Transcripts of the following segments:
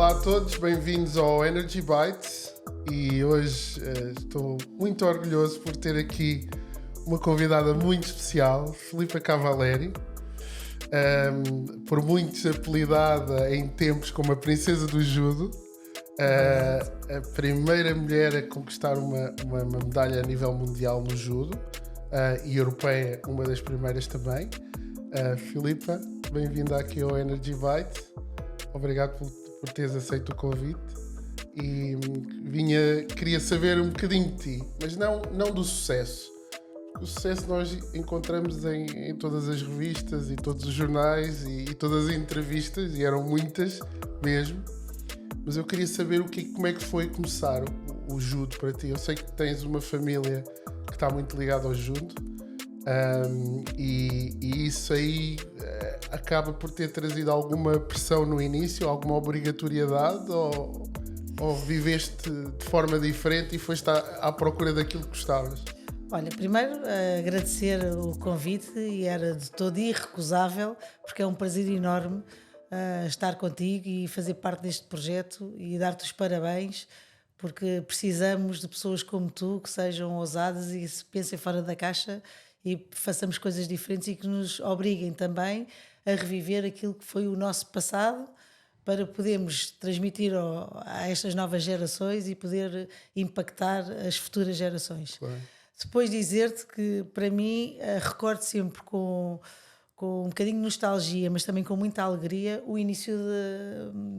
Olá a todos, bem-vindos ao Energy Bites e hoje estou muito orgulhoso por ter aqui uma convidada muito especial, Filipa Cavalieri, por muitos apelidada em tempos como a Princesa do Judo, a primeira mulher a conquistar uma medalha a nível mundial no judo e europeia, uma das primeiras também. Filipa, bem-vinda aqui ao Energy Bite. Obrigado por teres aceito o convite e queria saber um bocadinho de ti, mas não do sucesso. O sucesso nós encontramos em todas as revistas e todos os jornais e todas as entrevistas, e eram muitas mesmo, mas eu queria saber como é que foi começar o judo para ti. Eu sei que tens uma família que está muito ligada ao judo, e isso aí acaba por ter trazido alguma pressão no início, alguma obrigatoriedade, ou viveste de forma diferente e foste à procura daquilo que gostavas? Olha, primeiro agradecer o convite, e era de todo irrecusável, porque é um prazer enorme estar contigo e fazer parte deste projeto, e dar-te os parabéns, porque precisamos de pessoas como tu, que sejam ousadas e se pensem fora da caixa e façamos coisas diferentes e que nos obriguem também a reviver aquilo que foi o nosso passado, para podermos transmitir a estas novas gerações e poder impactar as futuras gerações. Claro. Depois dizer-te que, para mim, recordo sempre com um bocadinho de nostalgia, mas também com muita alegria, o início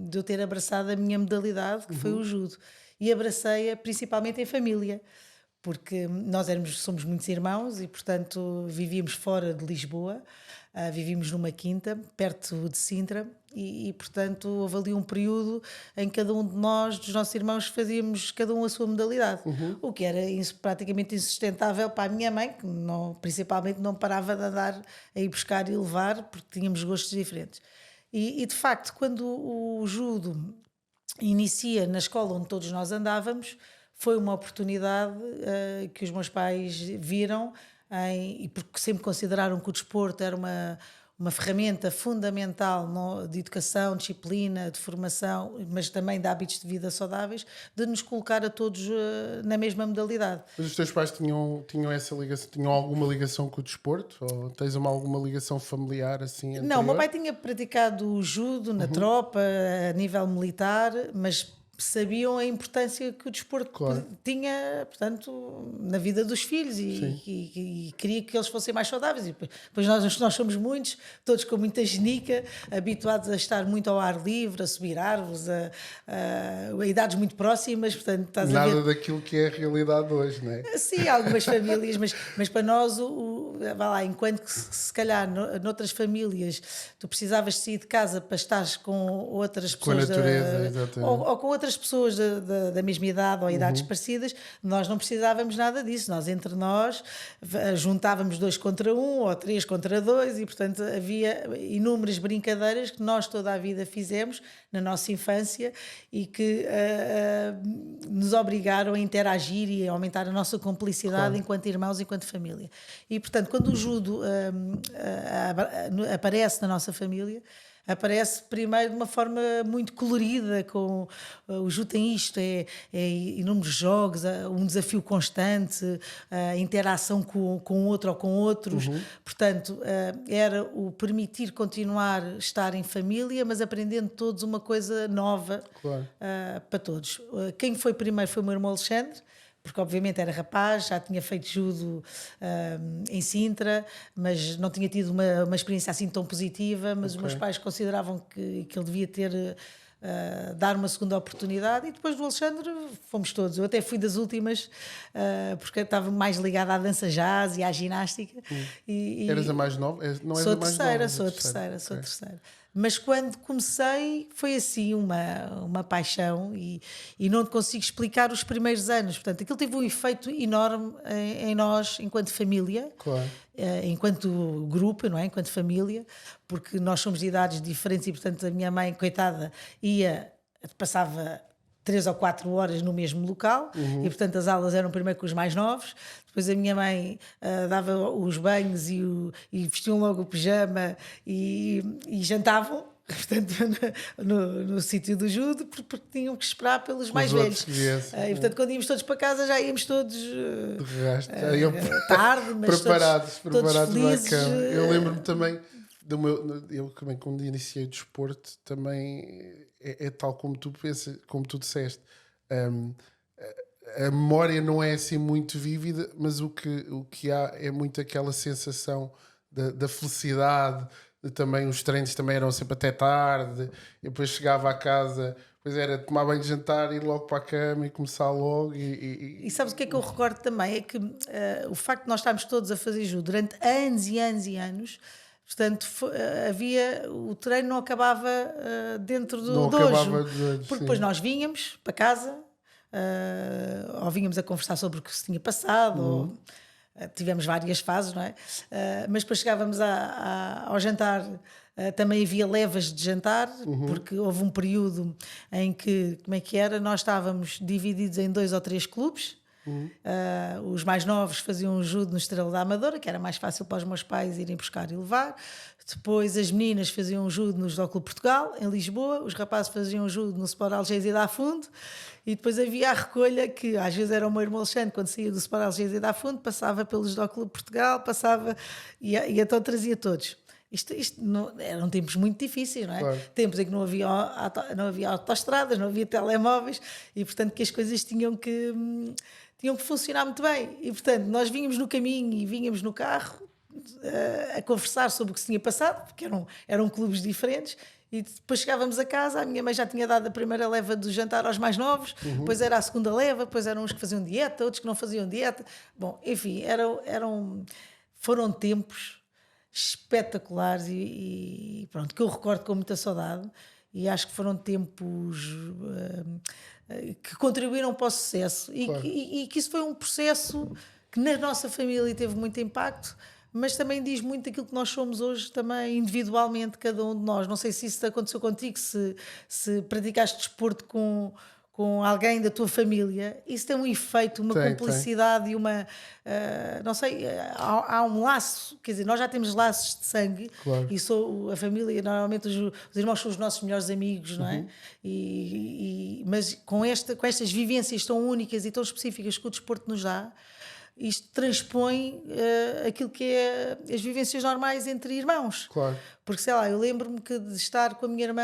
de eu ter abraçado a minha modalidade, que foi o judo. E abracei-a principalmente em família, porque nós somos muitos irmãos e, portanto, vivíamos fora de Lisboa, vivíamos numa quinta, perto de Sintra, e, portanto, houve ali um período em que cada um de nós, dos nossos irmãos, fazíamos cada um a sua modalidade, o que era praticamente insustentável para a minha mãe, que principalmente não parava de andar a ir buscar e levar, porque tínhamos gostos diferentes. E de facto, quando o judo inicia na escola onde todos nós andávamos, foi uma oportunidade que os meus pais viram, e porque sempre consideraram que o desporto era uma ferramenta fundamental de educação, disciplina, de formação, mas também de hábitos de vida saudáveis, de nos colocar a todos na mesma modalidade. Mas os teus pais tinham essa ligação, tinham alguma ligação com o desporto? Ou tens alguma ligação familiar assim anterior? Não, o meu pai tinha praticado judo na tropa, a nível militar, mas sabiam a importância que o desporto tinha, portanto, na vida dos filhos, e queria que eles fossem mais saudáveis. E depois nós somos muitos, todos com muita genica, habituados a estar muito ao ar livre, a subir árvores, a idades muito próximas, portanto, estás a ver... Nada daquilo que é a realidade hoje, não é? Sim, algumas famílias, mas para nós, vá lá, enquanto que se calhar noutras famílias tu precisavas de sair de casa para estares com outras pessoas, com a natureza, exatamente. ou com outras pessoas da mesma idade ou idades parecidas, nós não precisávamos nada disso. Nós, entre nós, juntávamos 2 contra 1 ou 3 contra 2, e portanto havia inúmeras brincadeiras que nós toda a vida fizemos na nossa infância e que nos obrigaram a interagir e a aumentar a nossa cumplicidade enquanto irmãos, enquanto família. E portanto, quando o judo aparece na nossa família, aparece primeiro de uma forma muito colorida, com o judo tem isto, é inúmeros jogos, um desafio constante, a interação com outro ou com outros, portanto era o permitir continuar a estar em família, mas aprendendo todos uma coisa nova para todos. Quem foi primeiro foi o meu irmão Alexandre, porque obviamente era rapaz, já tinha feito judo em Sintra, mas não tinha tido uma experiência assim tão positiva, mas os meus pais consideravam que ele devia ter dar uma segunda oportunidade, e depois do Alexandre fomos todos. Eu até fui das últimas, porque eu estava mais ligada à dança jazz e à ginástica. Eras a mais nova? Não és Sou a mais terceira, nova, sou a terceira. Mas quando comecei foi assim uma paixão, e não te consigo explicar os primeiros anos. Portanto, aquilo teve um efeito enorme em nós, enquanto família, enquanto grupo, não é? Enquanto família, porque nós somos de idades diferentes e, portanto, a minha mãe, coitada, passava 3 ou 4 horas no mesmo local, e portanto as aulas eram primeiro com os mais novos, depois a minha mãe dava os banhos e vestiam logo o pijama e jantavam portanto, no sítio do judo, porque tinham que esperar pelos mais Os velhos. outros que viessem. E portanto, quando íamos todos para casa, já íamos todos De resto, já iam tarde, mas preparados todos à felizes. cama. Eu lembro-me também eu também quando iniciei o desporto também é tal como tu pensas, como tu disseste. A memória não é assim muito vívida, mas o que há é muito aquela sensação da felicidade. Também os treinos também eram sempre até tarde. Eu depois chegava à casa, depois era tomar banho de jantar, ir logo para a cama e começar logo. E sabes o que é que eu recordo também? É que o facto de nós estarmos todos a fazer judo durante anos e anos e anos, portanto, o treino não acabava dentro do Não dojo. acabava Porque depois nós vinhamos para casa, ou vínhamos a conversar sobre o que se tinha passado, ou tivemos várias fases, não é? Mas depois chegávamos ao jantar, também havia levas de jantar, porque houve um período em que, como é que era? Nós estávamos divididos em 2 ou 3 clubes. Os mais novos faziam judo no Estrela da Amadora, que era mais fácil para os meus pais irem buscar e levar. Depois as meninas faziam judo no Judo Clube Portugal, em Lisboa. Os rapazes faziam judo no Sport Algésia da Fundo. E depois havia a recolha, que às vezes era o meu irmão Alexandre, quando saía do Sport Algésia da Fundo, passava pelo Judo Clube Portugal, e então trazia todos. Isto não, eram tempos muito difíceis, não é? Claro. Tempos em que não havia autoestradas, não havia telemóveis, e portanto que as coisas tinham que funcionar muito bem. E portanto nós vínhamos no caminho e vínhamos no carro a conversar sobre o que se tinha passado, porque eram clubes diferentes. E depois chegávamos a casa, a minha mãe já tinha dado a primeira leva do jantar aos mais novos, depois era a segunda leva, depois eram uns que faziam dieta, outros que não faziam dieta. Bom, enfim, foram tempos espetaculares e pronto, que eu recordo com muita saudade, e acho que foram tempos que contribuíram para o sucesso. Claro. E que isso foi um processo que na nossa família teve muito impacto, mas também diz muito daquilo que nós somos hoje também individualmente, cada um de nós. Não sei se isso aconteceu contigo, se praticaste desporto com alguém da tua família, isso tem um efeito, uma cumplicidade e uma, não sei, há um laço, quer dizer, nós já temos laços de sangue. Claro. E a família, normalmente os irmãos são os nossos melhores amigos, não é? Mas com estas vivências tão únicas e tão específicas que o desporto nos dá, isto transpõe aquilo que é as vivências normais entre irmãos. Claro. Porque, sei lá, eu lembro-me de estar com a minha irmã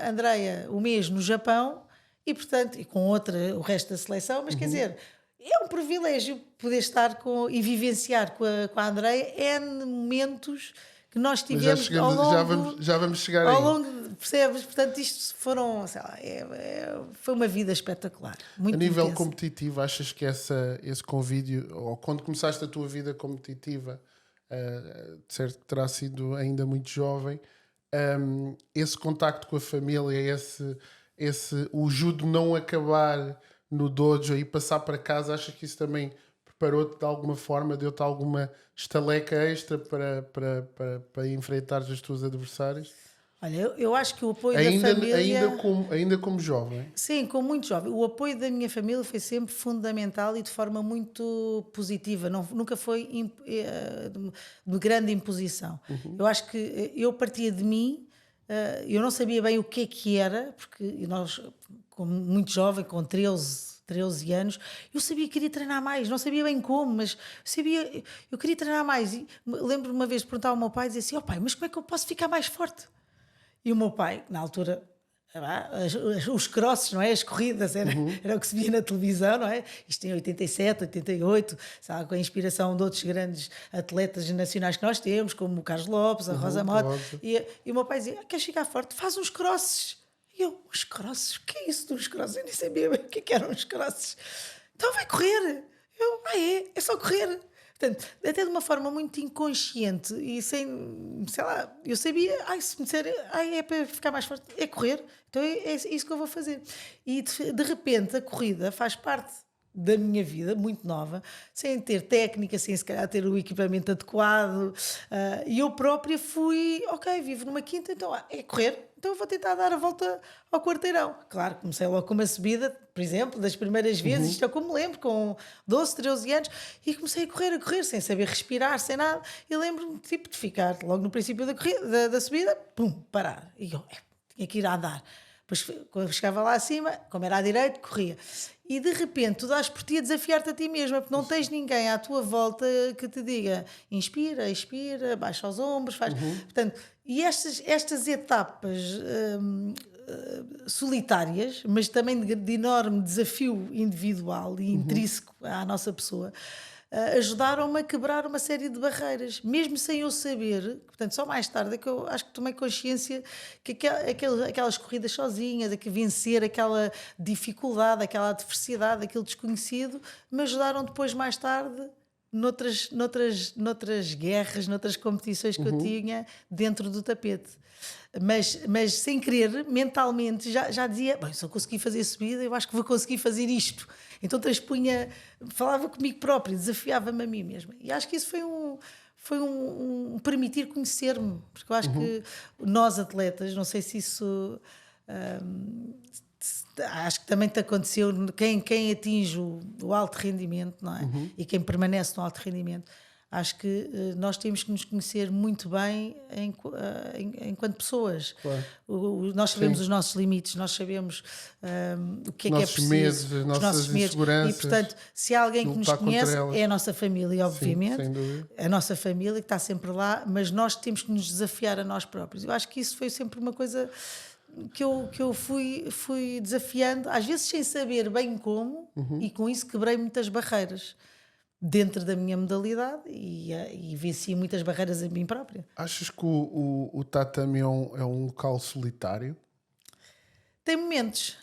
Andreia um mês no Japão e, portanto, e com o resto da seleção, mas quer dizer, é um privilégio poder estar e vivenciar com a Andreia N momentos que nós tivemos ao longo... Já vamos chegar ao aí. longo, percebes? Portanto, isto foram, sei lá, foi uma vida espetacular. Muito A nível intensa. competitivo, achas que esse convívio, ou quando começaste a tua vida competitiva, de certo que terá sido ainda muito jovem, esse contacto com a família, o judo não acabar no dojo e passar para casa, achas que isso também preparou-te de alguma forma, deu-te alguma estaleca extra para enfrentar os teus adversários? Olha, eu acho que o apoio da família... Ainda como jovem? Sim, como muito jovem. O apoio da minha família foi sempre fundamental e de forma muito positiva. Nunca foi de grande imposição. Eu acho que eu partia de mim, eu não sabia bem o que era, porque nós, como muito jovem, com 13 anos, eu sabia que queria treinar mais, não sabia bem como, mas eu queria treinar mais. E lembro-me uma vez de perguntar ao meu pai, dizer assim, pai, mas como é que eu posso ficar mais forte? E o meu pai, na altura, os crosses, não é? As corridas, era o que se via na televisão, não é? Isto em 87, 88, sabe, com a inspiração de outros grandes atletas nacionais que nós temos, como o Carlos Lopes, a Rosa Mota. E o meu pai dizia, queres ficar forte? Faz uns crosses. E eu, uns crosses? O que é isso dos crosses? Eu nem sabia bem o que eram os crosses. Então vai correr. Eu, é só correr. Portanto, até de uma forma muito inconsciente e sem, sei lá, eu sabia, se me disser, é para ficar mais forte, é correr, então é isso que eu vou fazer. E de repente a corrida faz parte da minha vida, muito nova, sem ter técnica, sem se calhar ter o equipamento adequado, e eu própria fui, vivo numa quinta, então é correr, então eu vou tentar dar a volta ao quarteirão. Claro, comecei logo com uma subida, por exemplo, das primeiras vezes, isto é como me lembro, com 12, 13 anos, e comecei a correr, sem saber respirar, sem nada, e lembro-me de ficar logo no princípio da subida, parar, e eu, tinha que ir a andar. Depois, quando chegava lá acima, como era à direita, corria. E de repente, tu dás por ti a desafiar-te a ti mesma, porque não tens ninguém à tua volta que te diga inspira, expira, baixa os ombros, faz. Portanto, e estas etapas solitárias, mas também de enorme desafio individual e intrínseco à nossa pessoa, ajudaram-me a quebrar uma série de barreiras, mesmo sem eu saber. Portanto, só mais tarde é que eu acho que tomei consciência que aquelas corridas sozinhas, que vencer aquela dificuldade, aquela adversidade, aquele desconhecido, me ajudaram depois, mais tarde, noutras guerras, noutras competições que eu tinha dentro do tapete. Mas sem querer, mentalmente, já dizia: bem, se eu conseguir fazer subida, eu acho que vou conseguir fazer isto. Então falava comigo próprio, desafiava-me a mim mesma. E acho que isso foi um permitir conhecer-me, porque eu acho que nós atletas, não sei se isso. Acho que também te aconteceu, quem atinge o alto rendimento, não é? E quem permanece no alto rendimento, acho que nós temos que nos conhecer muito bem enquanto pessoas. Claro. Nós sabemos os nossos limites, nós sabemos o que é preciso, medos, os nossas nossos medos. inseguranças. E, portanto, se há alguém que nos conhece, é a nossa família, obviamente. Sim, sem dúvida. A nossa família que está sempre lá, mas nós temos que nos desafiar a nós próprios. Eu acho que isso foi sempre uma coisa que eu fui desafiando, às vezes sem saber bem como, e com isso quebrei muitas barreiras dentro da minha modalidade e venci muitas barreiras a mim própria. Achas que o tatame é um local solitário? Tem momentos,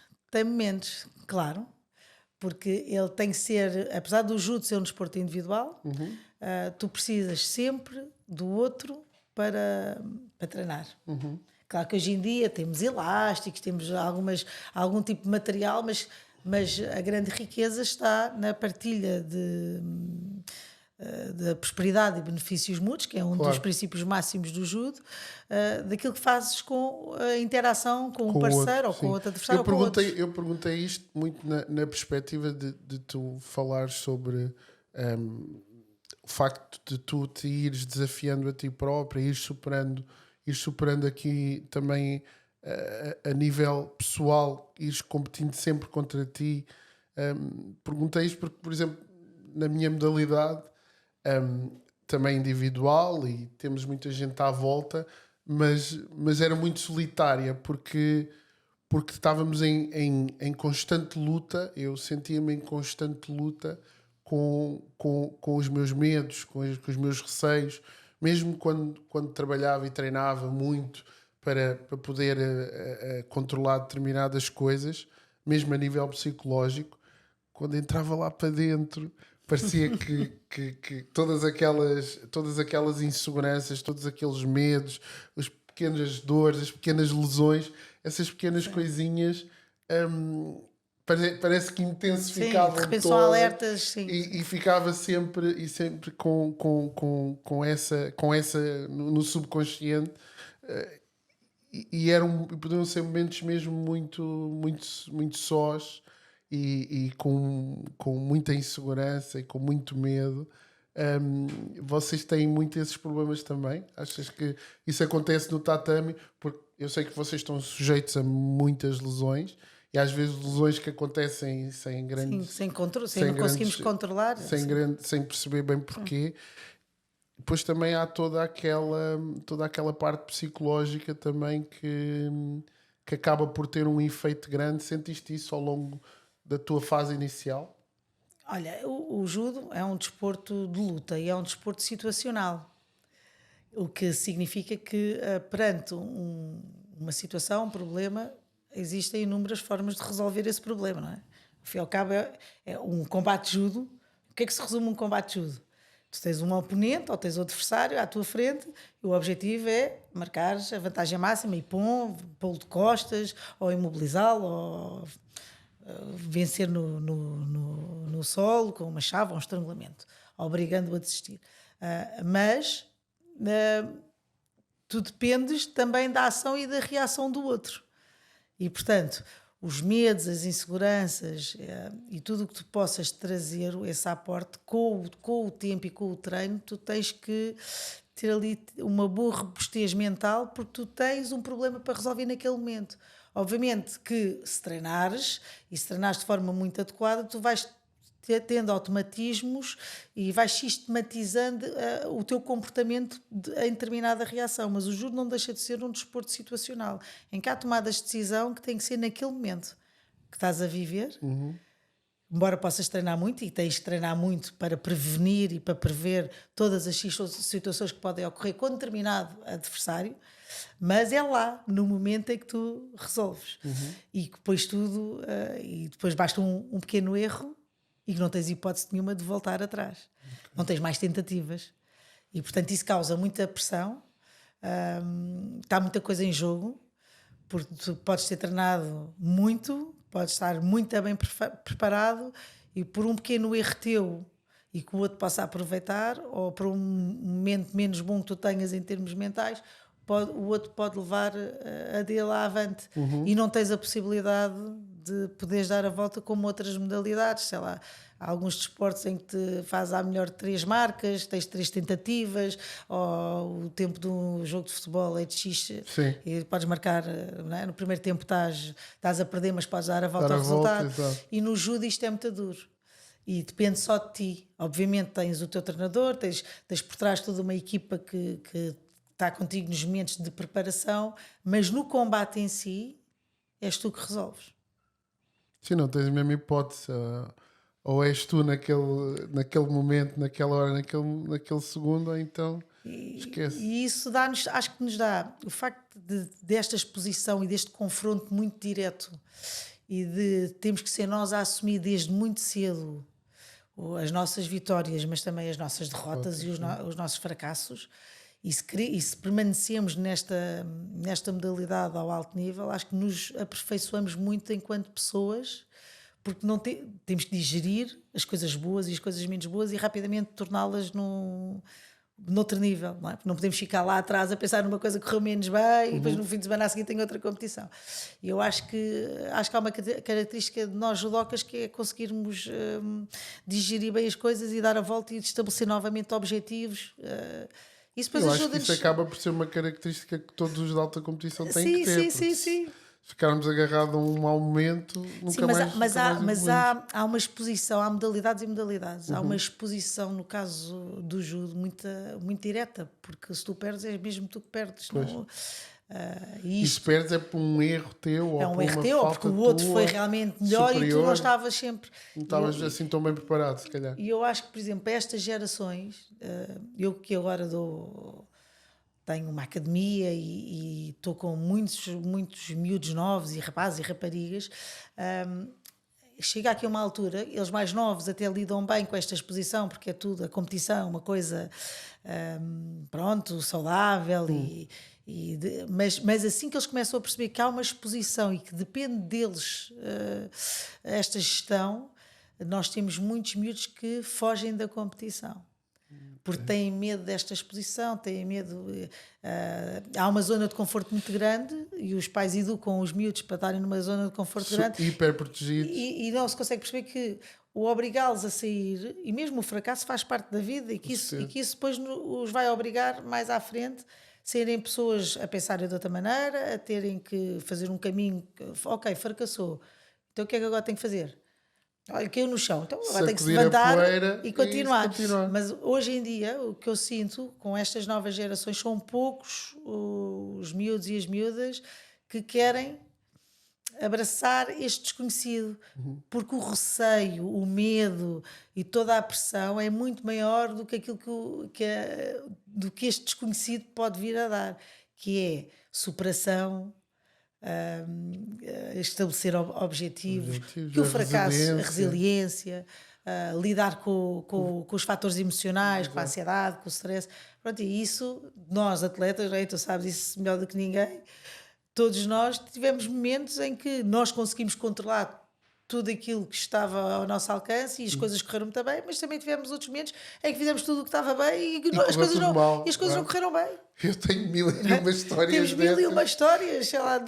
claro, porque ele tem que ser, apesar do judo ser um desporto individual, tu precisas sempre do outro para treinar. Claro que hoje em dia temos elásticos, temos algum tipo de material, mas a grande riqueza está na partilha de prosperidade e benefícios mútuos, que é um dos princípios máximos do judo, daquilo que fazes com a interação com um parceiro ou com outro adversário. Eu perguntei isto muito na perspectiva de tu falares sobre o facto de tu te ires desafiando a ti próprio, ires superando aqui também a nível pessoal, ires competindo sempre contra ti. Perguntei isto porque, por exemplo, na minha modalidade, também individual, e temos muita gente à volta, mas era muito solitária, porque estávamos em constante luta. Eu sentia-me em constante luta com os meus medos, com os meus receios, mesmo quando trabalhava e treinava muito para poder controlar determinadas coisas, mesmo a nível psicológico. Quando entrava lá para dentro, parecia que todas aquelas inseguranças, todos aqueles medos, as pequenas dores, as pequenas lesões, essas pequenas coisinhas, parece que intensificavam. Sim, de repente são alertas, sim. E ficava sempre com essa no subconsciente. E podiam ser momentos mesmo muito, muito, muito sós e com muita insegurança e com muito medo. Vocês têm muito esses problemas também? Achas que isso acontece no tatame? Porque eu sei que vocês estão sujeitos a muitas lesões, e às vezes lesões que acontecem sem grandes... Sim, sem não conseguimos controlar. Sem perceber bem porquê. Depois também há toda aquela parte psicológica também que acaba por ter um efeito grande. Sentiste isso ao longo da tua fase inicial? Olha, o judo é um desporto de luta e é um desporto situacional. O que significa que perante uma situação, um problema, existem inúmeras formas de resolver esse problema, não é? Ao fim e ao cabo é um combate de judo. O que é que se resume um combate de judo? Tu tens um oponente ou tens outro adversário à tua frente e o objetivo é marcar a vantagem máxima e pô-lo de costas, ou imobilizá-lo, ou vencer no solo com uma chave ou um estrangulamento, obrigando-o a desistir. Mas tu dependes também da ação e da reação do outro. E, portanto, os medos, as inseguranças e tudo o que tu possas trazer, esse aporte, com o tempo e com o treino, tu tens que ter ali uma boa robustez mental, porque tu tens um problema para resolver naquele momento. Obviamente que se treinares, e se treinares de forma muito adequada, tu vais tendo automatismos e vais sistematizando o teu comportamento em determinada reação. Mas o judo não deixa de ser um desporto situacional, em que há tomadas de decisão que têm que ser naquele momento que estás a viver. Embora possas treinar muito, e tens de treinar muito para prevenir e para prever todas as situações que podem ocorrer com determinado adversário, mas é lá, no momento em que tu resolves. E que depois tudo, e depois basta um pequeno erro e que não tens hipótese nenhuma de voltar atrás. Não tens mais tentativas. E, portanto, isso causa muita pressão, está muita coisa em jogo, porque tu podes ter treinado muito, podes estar muito bem preparado e por um pequeno erro teu e que o outro possa aproveitar, ou por um momento menos bom que tu tenhas em termos mentais, o outro pode levar a dele avante. E não tens a possibilidade de poderes dar a volta como outras modalidades, sei lá. Há alguns desportos em que te faz à melhor 3 marcas, tens 3 tentativas, ou o tempo do jogo de futebol é de X. Sim. E podes marcar, não é? No primeiro tempo estás a perder, mas podes dar a volta ao resultado. E no judo isto é muito duro. E depende só de ti. Obviamente tens o teu treinador, tens por trás toda uma equipa que está contigo nos momentos de preparação, mas no combate em si és tu que resolves. Sim, não tens a mesma hipótese. Ou és tu naquele momento, naquela hora, naquele segundo, ou então esquece. E isso dá-nos, acho que nos dá o facto desta exposição e deste confronto muito direto, e de termos que ser nós a assumir desde muito cedo as nossas vitórias, mas também as nossas derrotas e os nossos fracassos. E se permanecemos nesta modalidade ao alto nível, acho que nos aperfeiçoamos muito enquanto pessoas, porque não temos que digerir as coisas boas e as coisas menos boas e rapidamente torná-las noutro nível, não é? Porque não podemos ficar lá atrás a pensar numa coisa que correu menos bem e depois no fim de semana a seguir tem outra competição. E eu acho que há uma característica de nós judocas, que é conseguirmos digerir bem as coisas e dar a volta e estabelecer novamente objetivos. Isso depois eu acho que isso acaba por ser uma característica que todos os de alta competição têm que ter. Sim. Se ficarmos agarrados a um mau momento, nunca mais. Mas há uma exposição, há modalidades e modalidades. Há uma exposição, no caso do judo, muito direta, porque se tu perdes, é mesmo tu que perdes. E se perdes é por um erro teu, ou por uma falta porque o outro foi realmente melhor superior, e tu não estavas sempre. Não estavas assim tão bem preparado, se calhar. E eu acho que, por exemplo, para estas gerações, eu que agora tenho uma academia e estou com muitos miúdos novos e rapazes e raparigas, chega aqui a uma altura, eles mais novos até lidam bem com esta exposição, porque é tudo, a competição, uma coisa saudável, mas assim que eles começam a perceber que há uma exposição e que depende deles esta gestão, nós temos muitos miúdos que fogem da competição. Porque têm medo desta exposição, têm medo. Há uma zona de conforto muito grande e os pais educam os miúdos para estarem numa zona de conforto grande. Hiper protegidos. E não se consegue perceber que o obrigá-los a sair, e mesmo o fracasso faz parte da vida, e que isso depois os vai obrigar mais à frente a serem pessoas a pensarem de outra maneira, a terem que fazer um caminho. Ok, fracassou. Então o que é que agora tem que fazer? Olha, caiu no chão, então agora tem que se levantar e continuar. Mas hoje em dia, o que eu sinto com estas novas gerações, são poucos os miúdos e as miúdas que querem abraçar este desconhecido, porque o receio, o medo e toda a pressão é muito maior do que aquilo do que este desconhecido pode vir a dar, que é superação, estabelecer objetivos, que o fracasso, a resiliência, lidar com os fatores emocionais, com a ansiedade, com o stress. Pronto, e isso, nós atletas, tu sabes isso melhor do que ninguém, todos nós tivemos momentos em que nós conseguimos controlar tudo aquilo que estava ao nosso alcance e as coisas correram muito bem, mas também tivemos outros momentos em que fizemos tudo o que estava bem e as coisas não correram bem. Eu tenho 1001 histórias. Temos 1001 histórias, sei lá,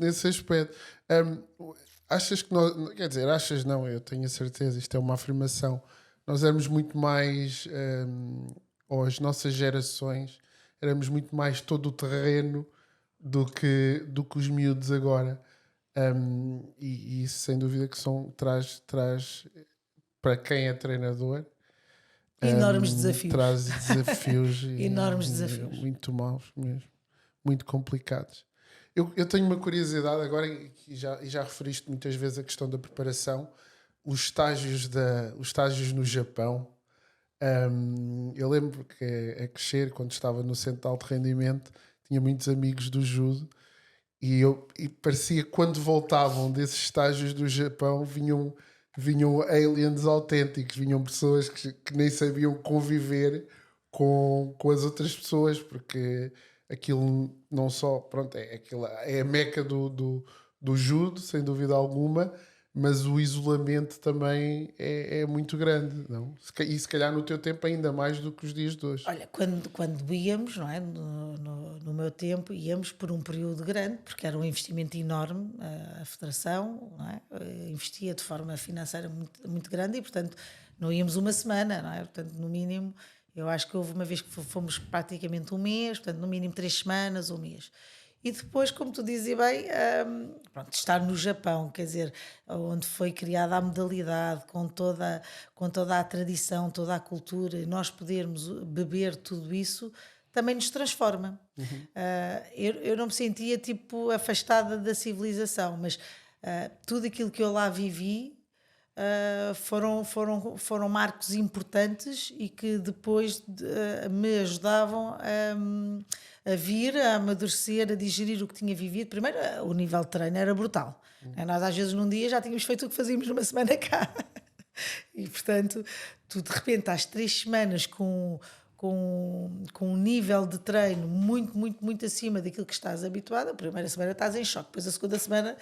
nesse aspecto. Achas que nós, quer dizer, achas não, eu tenho a certeza, isto é uma afirmação, nós éramos muito mais, ou as nossas gerações, éramos muito mais todo o terreno do que os miúdos agora. E isso sem dúvida que traz para quem é treinador Enormes desafios. traz desafios Enormes desafios. muito maus mesmo, muito complicados. Eu tenho uma curiosidade agora, e já referiste muitas vezes a questão da preparação, os estágios no Japão. Eu lembro que a crescer, quando estava no centro de alto rendimento, tinha muitos amigos do judo e parecia que quando voltavam desses estágios do Japão vinham aliens autênticos, vinham pessoas que nem sabiam conviver com as outras pessoas, porque aquilo não só, pronto, é a meca do judo, sem dúvida alguma, mas o isolamento também é muito grande, não? E se calhar no teu tempo ainda mais do que os dias de hoje. Olha, quando íamos, não é? No meu tempo, íamos por um período grande, porque era um investimento enorme, a Federação, não é? Investia de forma financeira muito, muito grande e, portanto, não íamos uma semana, não é? Portanto, no mínimo, eu acho que houve uma vez que fomos praticamente um mês, portanto, no mínimo 3 semanas, um mês. E depois, como tu dizes bem, pronto, estar no Japão, quer dizer, onde foi criada a modalidade, com toda a tradição, toda a cultura, e nós podermos beber tudo isso, também nos transforma. Eu não me sentia tipo afastada da civilização, mas tudo aquilo que eu lá vivi foram marcos importantes e que depois me ajudavam a vir, a amadurecer, a digerir o que tinha vivido. Primeiro, o nível de treino era brutal. Nós às vezes num dia já tínhamos feito o que fazíamos numa semana cá. E portanto, tu de repente estás 3 semanas com um nível de treino muito, muito, muito acima daquilo que estás habituado. A primeira semana estás em choque, depois a segunda semana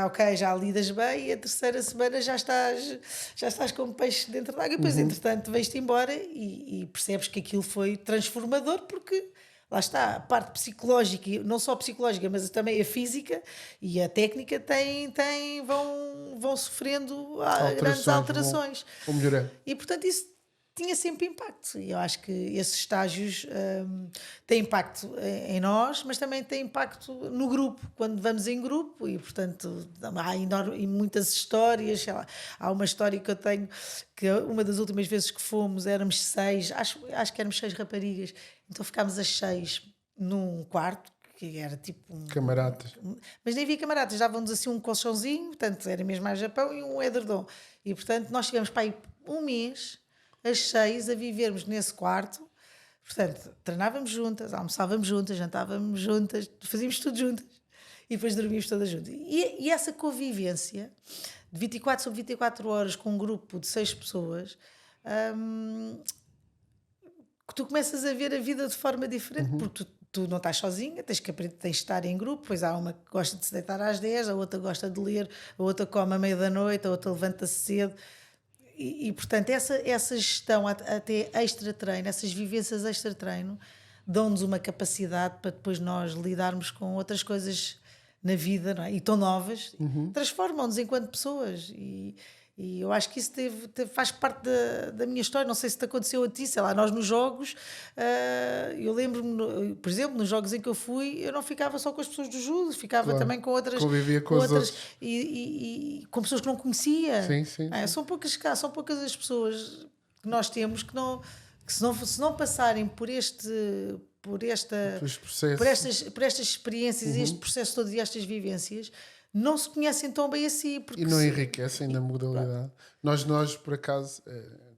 ok, já lidas bem, e a terceira semana já estás como peixe dentro da água, e depois entretanto vais-te embora e percebes que aquilo foi transformador, porque lá está, a parte psicológica, não só psicológica, mas também a física e a técnica vão sofrendo grandes alterações. Vão melhorar. E portanto isso tinha sempre impacto. E eu acho que esses estágios têm impacto em nós, mas também têm impacto no grupo, quando vamos em grupo, e portanto há muitas histórias. Sei lá, há uma história que eu tenho, que uma das últimas vezes que fomos éramos 6, acho que éramos 6 raparigas, então ficámos as 6 num quarto, que era tipo Camaradas. Mas nem havia camaradas, davam-nos assim um colchãozinho, portanto era mesmo mais Japão, e um edredom. E portanto nós chegamos para aí um mês, as 6, a vivermos nesse quarto. Portanto, treinávamos juntas, almoçávamos juntas, jantávamos juntas, fazíamos tudo juntas e depois dormíamos todas juntas. E essa convivência de 24 sobre 24 horas com um grupo de 6 pessoas, que tu começas a ver a vida de forma diferente, porque tu não estás sozinha, tens de estar em grupo. Pois há uma que gosta de se deitar às 10, a outra gosta de ler, a outra come à meia da noite, a outra levanta-se cedo. E portanto, essa gestão até extra-treino, essas vivências extra-treino, dão-nos uma capacidade para depois nós lidarmos com outras coisas na vida, não é? E tão novas, transformam-nos enquanto pessoas. E eu acho que isso faz parte da minha história. Não sei se te aconteceu a ti, sei lá, nós nos jogos, eu lembro-me, por exemplo, nos jogos em que eu fui, eu não ficava só com as pessoas do judo, ficava também com outras. Convivia com outras. E com pessoas que não conhecia. Sim. São poucas as pessoas que nós temos que se não passarem por estas experiências, este processo todo e estas vivências, não se conhecem tão bem assim. E não enriquecem na modalidade. Nós, por acaso,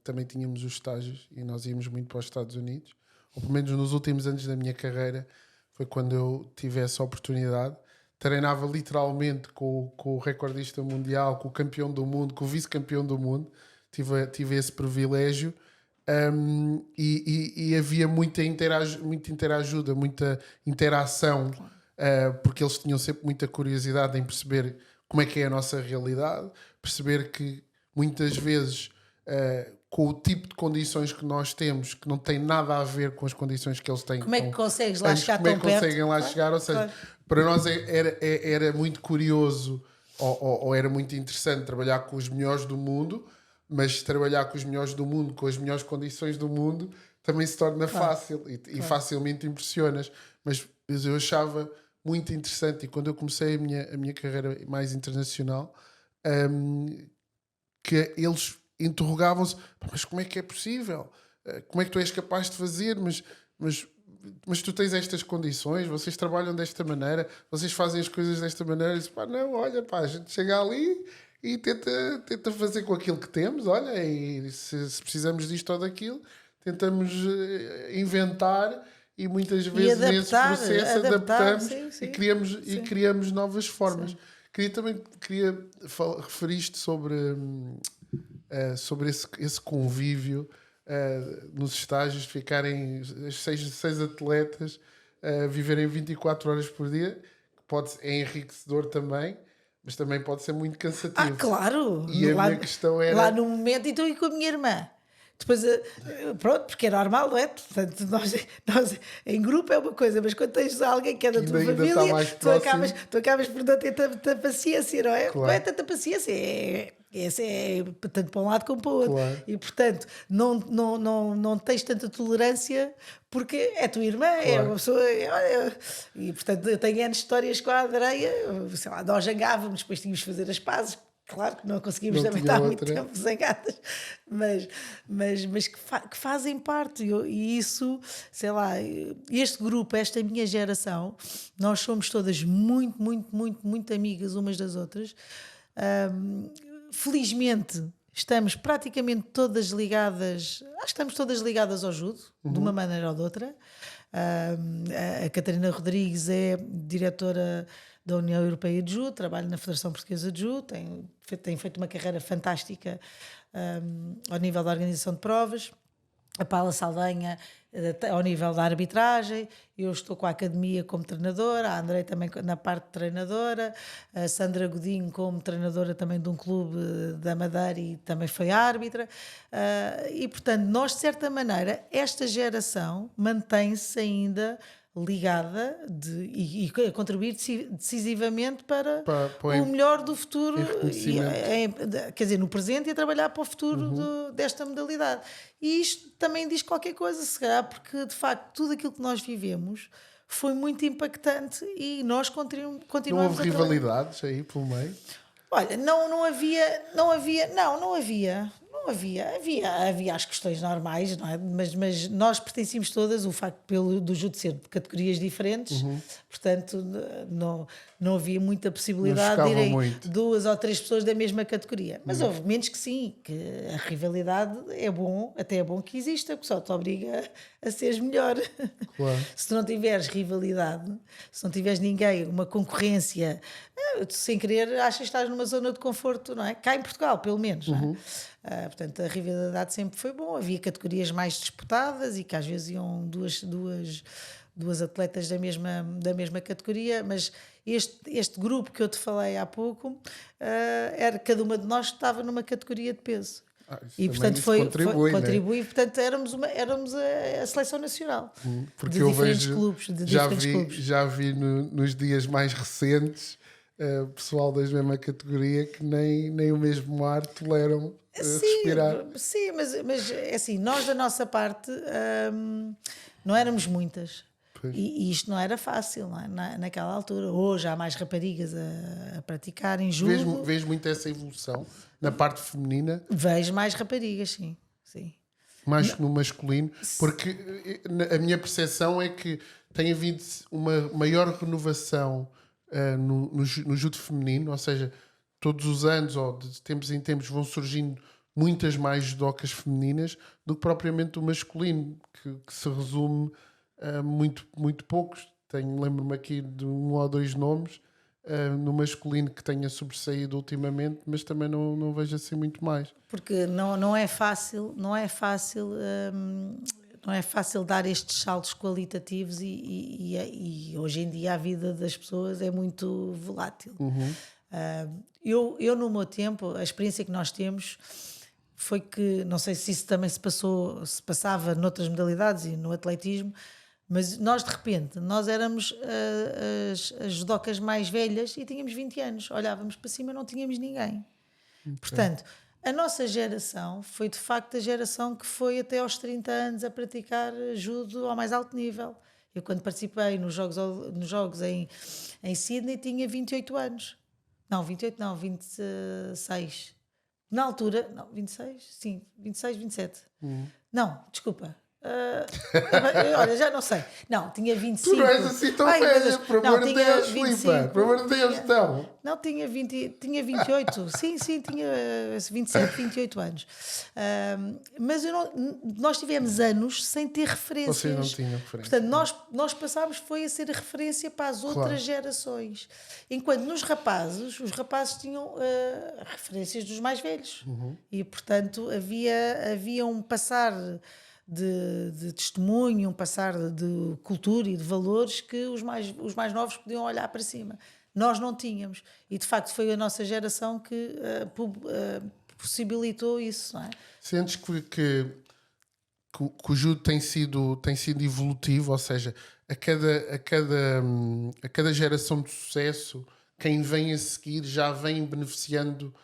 também tínhamos os estágios e nós íamos muito para os Estados Unidos, ou pelo menos nos últimos anos da minha carreira, foi quando eu tive essa oportunidade. Treinava literalmente com o recordista mundial, com o campeão do mundo, com o vice-campeão do mundo. Tive esse privilégio. E havia muita interajuda, muita interação, porque eles tinham sempre muita curiosidade em perceber como é que é a nossa realidade, perceber que muitas vezes com o tipo de condições que nós temos, que não tem nada a ver com as condições que eles têm. Como é que consegues lá chegar tão perto? Como é que conseguem lá chegar? Ou seja, para nós era muito curioso ou era muito interessante trabalhar com os melhores do mundo, mas trabalhar com os melhores do mundo, com as melhores condições do mundo, também se torna fácil e facilmente impressionas. Mas eu achava muito interessante, e quando eu comecei a minha carreira mais internacional, que eles interrogavam-se: mas como é que é possível? Como é que tu és capaz de fazer? Mas tu tens estas condições, vocês trabalham desta maneira, vocês fazem as coisas desta maneira. Eu disse: pá, não, olha, pá, a gente chega ali e tenta fazer com aquilo que temos, olha, e se precisamos disto ou daquilo, tentamos inventar, e muitas vezes nesse processo adaptamos, sim. E criamos novas formas. Sim. Queria referir-te sobre esse convívio nos estágios, de ficarem seis atletas viverem 24 horas por dia, que é enriquecedor também, mas também pode ser muito cansativo. Claro! E a minha questão era... Lá no momento, então, e com a minha irmã? Depois, pronto, porque é normal, não é? Portanto, nós em grupo é uma coisa, mas quando tens alguém que é da tua família, tu acabas por não ter tanta paciência, não é? Claro. Não é tanta paciência, é tanto para um lado como para o outro. Claro. E, portanto, não tens tanta tolerância, porque é tua irmã, claro. É uma pessoa... E, portanto, eu tenho N histórias com a Andreia, sei lá, nós jangávamos, depois tínhamos de fazer as pazes. Claro que não conseguimos também estar muito tempo zangadas, mas que fazem parte, e isso, sei lá, este grupo, esta minha geração, nós somos todas muito, muito, muito, muito amigas umas das outras. Felizmente estamos praticamente todas ligadas, acho que estamos todas ligadas ao judo, de uma maneira ou de outra. A Catarina Rodrigues é diretora da União Europeia de Judo, trabalha na Federação Portuguesa de Judo, tem feito uma carreira fantástica ao nível da organização de provas. A Paula Saldanha ao nível da arbitragem, eu estou com a academia como treinadora, a Andrei também na parte de treinadora, a Sandra Godinho como treinadora também de um clube da Madeira e também foi árbitra, e portanto nós de certa maneira, esta geração mantém-se ainda ligada e a contribuir decisivamente para o melhor do futuro, quer dizer, no presente, e a trabalhar para o futuro desta modalidade. E isto também diz qualquer coisa, se calhar, porque de facto tudo aquilo que nós vivemos foi muito impactante e nós continuamos a trabalhar. Não houve rivalidades aí pelo meio? Olha, não havia as questões normais, não é? Mas nós pertencíamos todas, o facto do judo ser de categorias diferentes, portanto não havia muita possibilidade de irem 2 ou 3 pessoas da mesma categoria. Mas houve menos que sim, que a rivalidade até é bom que exista, porque só te obriga a seres melhor. Claro. Se tu não tiveres rivalidade, se não tiveres ninguém, uma concorrência, tu, sem querer, achas que estás numa zona de conforto, não é? Cá em Portugal, pelo menos, não é? Portanto, a rivalidade sempre foi bom. Havia categorias mais disputadas e que às vezes iam duas atletas da mesma categoria, mas este grupo que eu te falei há pouco, cada uma de nós estava numa categoria de peso. E portanto contribui, portanto éramos a seleção nacional, porque de diferentes clubes, já vi nos dias mais recentes pessoal da mesma categoria que nem o mesmo ar toleram respirar. Sim, mas assim, nós da nossa parte não éramos muitas. E isto não era fácil, não é? Naquela altura. Hoje há mais raparigas a praticarem judo. Vês muito essa evolução na parte feminina? Vejo mais raparigas, sim. Mais que no masculino, porque a minha percepção é que tem havido uma maior renovação no judo feminino, ou seja, todos os anos ou de tempos em tempos vão surgindo muitas mais judocas femininas do que propriamente o masculino, que se resume a muito poucos. Lembro-me aqui de 1 ou 2 nomes no masculino que tenha sobressaído ultimamente, mas também não vejo assim muito mais. Porque não é fácil dar estes saltos qualitativos e hoje em dia a vida das pessoas é muito volátil. Eu no meu tempo, a experiência que nós temos foi que, não sei se isso também se passava noutras modalidades e no atletismo, mas nós de repente, nós éramos as judocas mais velhas e tínhamos 20 anos, olhávamos para cima e não tínhamos ninguém. Portanto, A nossa geração foi de facto a geração que foi até aos 30 anos a praticar judo ao mais alto nível. Eu, quando participei nos jogos em Sydney, tinha 28 anos. Não, 28 não, 26. Na altura, não, 26? Sim, 26, 27. Não, desculpa. Olha, já não sei. Não, tinha 25. Tu não és assim tão Ai, meu velha, Deus. por Não, amor de tinha Deus, Filipa. Por amor de Deus, tinha- não. Não, tinha 28. Sim, tinha 27, 28 anos. Mas nós tivemos anos sem ter referências. Vocês não tinham referência. Portanto, nós passámos foi a ser a referência para as outras Claro. gerações. Enquanto nos rapazes, os rapazes tinham referências dos mais velhos. E, portanto, havia um passar de testemunho, um passar de cultura e de valores que os mais novos podiam olhar para cima. Nós não tínhamos. E, de facto, foi a nossa geração que possibilitou isso, não é? Sentes que o judo tem sido evolutivo, ou seja, a cada geração de sucesso, quem vem a seguir já vem beneficiando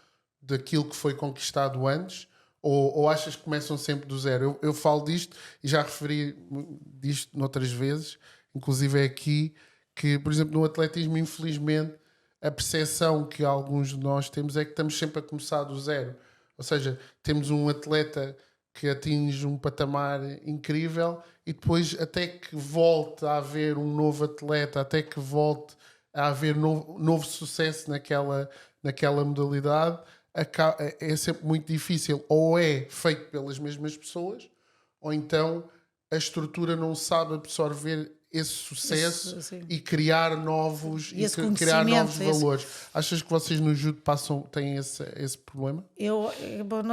daquilo que foi conquistado antes? Ou achas que começam sempre do zero? Eu falo disto e já referi disto noutras vezes, inclusive é aqui, que, por exemplo, no atletismo, infelizmente, a percepção que alguns de nós temos é que estamos sempre a começar do zero. Ou seja, temos um atleta que atinge um patamar incrível e depois, até que volte a haver um novo atleta, até que volte a haver novo sucesso naquela modalidade, é sempre muito difícil. Ou é feito pelas mesmas pessoas, ou então a estrutura não sabe absorver esse sucesso e criar novos, criar novos valores. Achas que vocês no judo têm esse problema? Bom,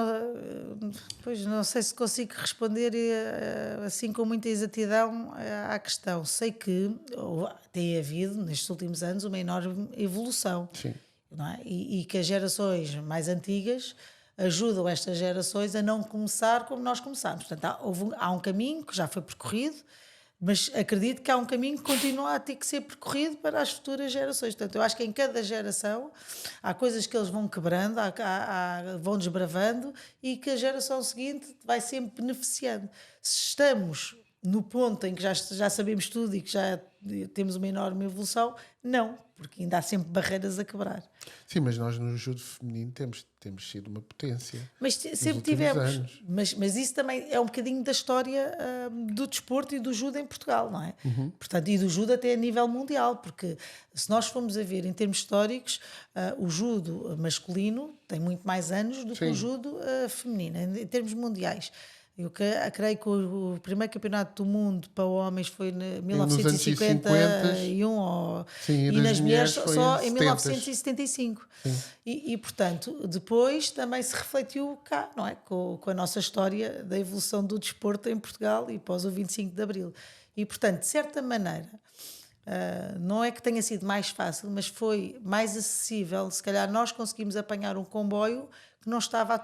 pois não sei se consigo responder assim com muita exatidão à questão. Sei que tem havido nestes últimos anos uma enorme evolução. Sim. Não é? E que as gerações mais antigas ajudam estas gerações a não começar como nós começámos. Portanto, há um caminho que já foi percorrido, mas acredito que há um caminho que continua a ter que ser percorrido para as futuras gerações. Portanto, eu acho que em cada geração há coisas que eles vão quebrando, vão desbravando e que a geração seguinte vai sempre beneficiando. Se estamos no ponto em que já sabemos tudo e que já temos uma enorme evolução, não, porque ainda há sempre barreiras a quebrar. Sim, mas nós no judo feminino temos sido uma potência. Mas sempre tivemos. Mas isso também é um bocadinho da história do desporto e do judo em Portugal, não é? Portanto, e do judo até a nível mundial, porque se nós formos a ver em termos históricos, o judo masculino tem muito mais anos do que o judo feminino, em termos mundiais. Eu creio que o primeiro campeonato do mundo para homens foi em 1951 e nas mulheres só em 1975. E, portanto, depois também se refletiu cá, não é? Com a nossa história da evolução do desporto em Portugal e pós o 25 de Abril. E, portanto, de certa maneira, não é que tenha sido mais fácil, mas foi mais acessível. Se calhar nós conseguimos apanhar um comboio que não estava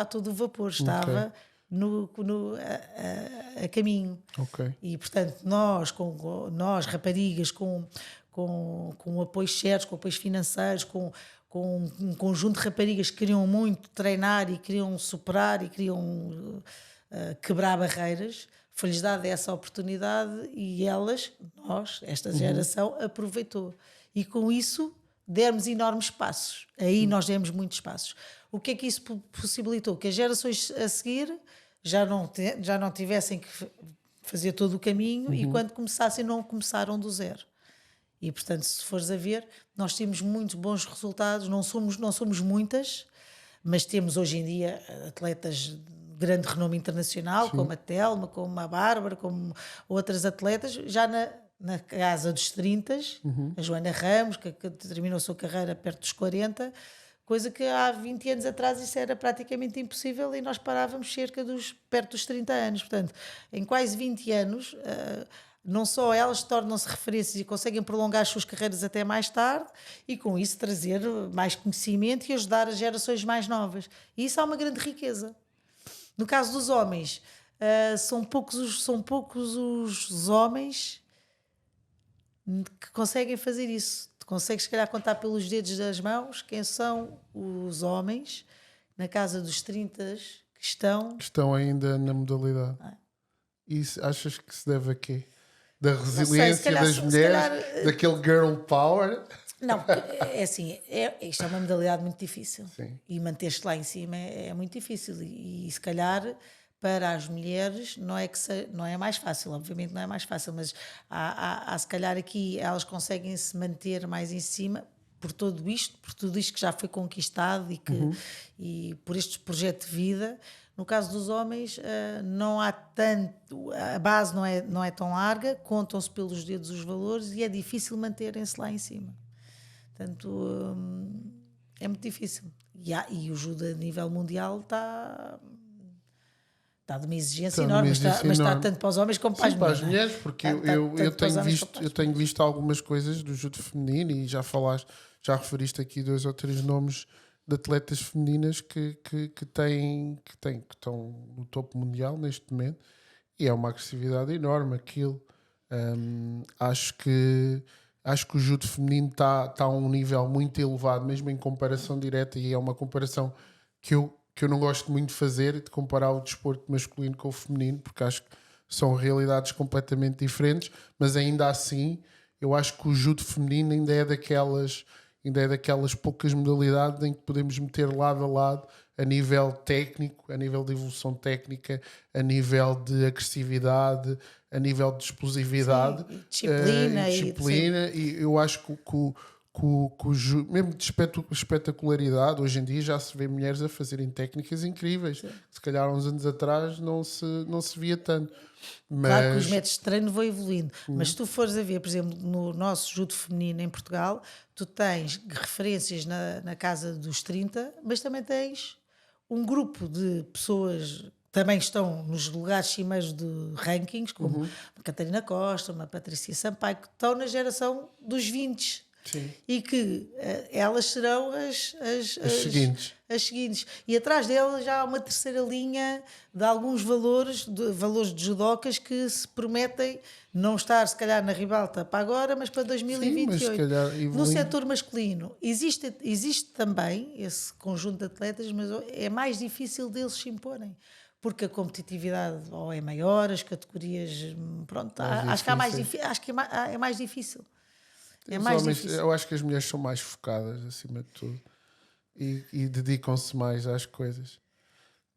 a todo vapor, estava a caminho. E, portanto, nós raparigas, com apoios certos, com apoios financeiros, com um conjunto de raparigas que queriam muito treinar e queriam superar e queriam quebrar barreiras, foi-lhes dada essa oportunidade e esta geração, aproveitou. E com isso demos enormes passos. Aí nós demos muitos passos. O que é que isso possibilitou? Que as gerações a seguir já não tivessem que fazer todo o caminho e quando começassem não começaram do zero. E, portanto, se fores a ver, nós temos muitos bons resultados, não somos muitas, mas temos hoje em dia atletas de grande renome internacional, como a Telma, como a Bárbara, como outras atletas, já na casa dos 30, a Joana Ramos, que terminou a sua carreira perto dos 40, coisa que há 20 anos atrás isso era praticamente impossível e nós parávamos perto dos 30 anos. Portanto, em quase 20 anos, não só elas tornam-se referências e conseguem prolongar as suas carreiras até mais tarde e com isso trazer mais conhecimento e ajudar as gerações mais novas. E isso há uma grande riqueza. No caso dos homens, são poucos os homens que conseguem fazer isso. Tu consegues, se calhar, contar pelos dedos das mãos quem são os homens na casa dos 30 que estão. Estão ainda na modalidade. E achas que se deve a quê? Da resiliência das mulheres, daquele girl power? Não, é assim, isto é uma modalidade muito difícil. Sim. E manter-te lá em cima é muito difícil. E se calhar para as mulheres não é mais fácil, obviamente não é mais fácil, mas há se calhar aqui elas conseguem se manter mais em cima por tudo isto que já foi conquistado e por este projeto de vida. No caso dos homens, não há tanto, a base não é tão larga, contam-se pelos dedos os valores e é difícil manterem-se lá em cima. Portanto, é muito difícil. E o judo a nível mundial está de uma exigência enorme, mas está tanto para os homens como para as mulheres. Para as mulheres, porque eu tenho visto algumas coisas do judo feminino e já referiste aqui 2 ou 3 nomes de atletas femininas que estão no topo mundial neste momento, e é uma agressividade enorme aquilo. Acho que o judo feminino está a um nível muito elevado, mesmo em comparação direta, e é uma comparação que eu não gosto muito de fazer, de comparar o desporto masculino com o feminino, porque acho que são realidades completamente diferentes, mas ainda assim eu acho que o judo feminino ainda é daquelas poucas modalidades em que podemos meter lado a lado a nível técnico, a nível de evolução técnica, a nível de agressividade, a nível de explosividade, disciplina, e eu acho que mesmo de espetacularidade, hoje em dia já se vê mulheres a fazerem técnicas incríveis. Sim. Se calhar há uns anos atrás não se via tanto. Mas... Claro que os métodos de treino vão evoluindo, mas se tu fores a ver, por exemplo, no nosso judo feminino em Portugal, tu tens referências na casa dos 30, mas também tens um grupo de pessoas que também estão nos lugares cimeiros de rankings, como a Catarina Costa, uma Patrícia Sampaio, que estão na geração dos 20. Sim. E que elas serão as seguintes. E atrás delas já há uma terceira linha de alguns valores de judocas que se prometem não estar, se calhar, na ribalta para agora, mas para 2028. Sim, mas se calhar no setor masculino existe também esse conjunto de atletas, mas é mais difícil deles se imporem. Porque a competitividade ou é maior, as categorias... Pronto, acho que é mais difícil. É mais difícil. Eu acho que as mulheres são mais focadas, acima de tudo, e dedicam-se mais às coisas.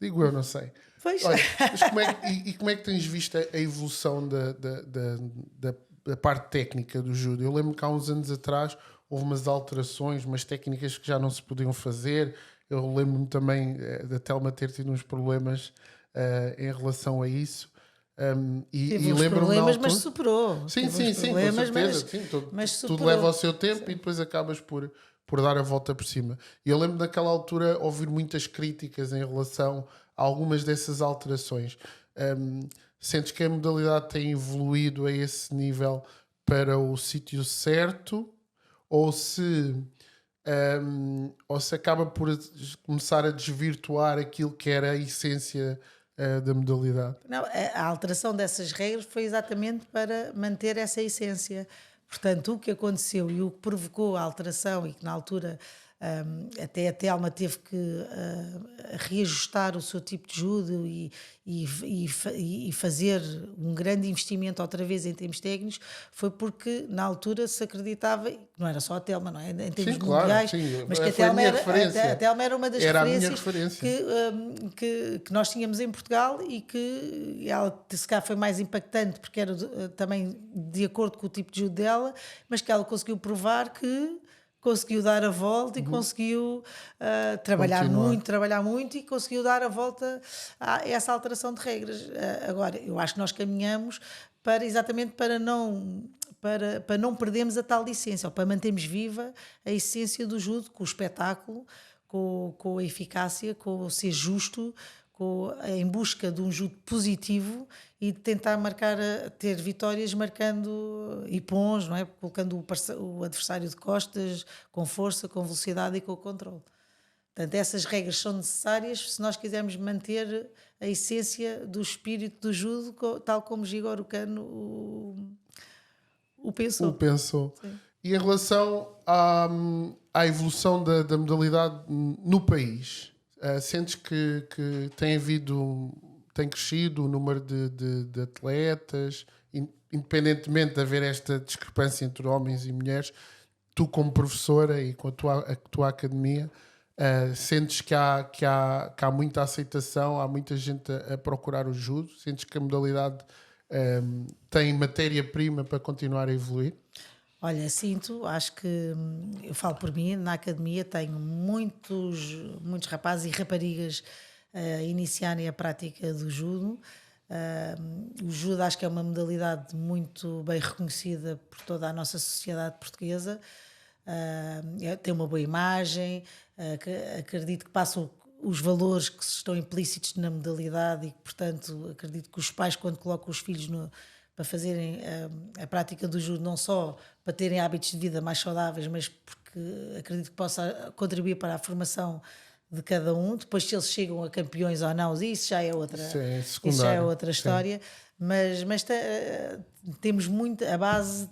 Digo eu, não sei. Pois. Olha, mas como é que tens visto a evolução da parte técnica do judo? Eu lembro que há uns anos atrás houve umas alterações, umas técnicas que já não se podiam fazer. Eu lembro-me também da Telma ter tido uns problemas em relação a isso. E problemas, mas superou. Sim, com certeza. Mas tudo leva ao seu tempo. Sim. E depois acabas por dar a volta por cima. E eu lembro naquela altura ouvir muitas críticas em relação a algumas dessas alterações. Sentes que a modalidade tem evoluído a esse nível para o sítio certo, ou se acaba por começar a desvirtuar aquilo que era a essência da modalidade? Não, a alteração dessas regras foi exatamente para manter essa essência. Portanto, o que aconteceu e o que provocou a alteração, e que na altura até a Telma teve que reajustar o seu tipo de judo e fazer um grande investimento outra vez em termos técnicos, foi porque na altura se acreditava, não era só a Telma, não é? Em termos mundiais, mas que a Telma era uma das referências que nós tínhamos em Portugal, e que ela, se calhar, foi mais impactante porque era também de acordo com o tipo de judo dela, mas que ela conseguiu provar que conseguiu dar a volta e conseguiu trabalhar muito e conseguiu dar a volta a essa alteração de regras. Agora, eu acho que nós caminhamos exatamente para não perdermos a tal essência, ou para mantermos viva a essência do judo, com o espetáculo, com a eficácia, com o ser justo, em busca de um judo positivo e de tentar ter vitórias marcando ipons, não é? Colocando o adversário de costas, com força, com velocidade e com controle. Portanto, essas regras são necessárias se nós quisermos manter a essência do espírito do judo, tal como Jigoro Kano o pensou. Sim. E em relação à evolução da modalidade no país, Sentes que tem crescido o número de atletas, independentemente de haver esta discrepância entre homens e mulheres, tu como professora e com a tua academia, sentes que há muita aceitação, há muita gente a procurar o judo? Sentes que a modalidade tem matéria-prima para continuar a evoluir? Olha, sinto, acho que eu falo por mim, na academia tenho muitos rapazes e raparigas a iniciarem a prática do judo. O judo acho que é uma modalidade muito bem reconhecida por toda a nossa sociedade portuguesa. Tem uma boa imagem, acredito que passam os valores que estão implícitos na modalidade e que, portanto, acredito que os pais, quando colocam os filhos para fazerem a prática do judo, não só para terem hábitos de vida mais saudáveis, mas porque acredito que possa contribuir para a formação de cada um. Depois, se eles chegam a campeões ou não, isso já é outra, isso já é outra história. Sim. Mas temos muito, a base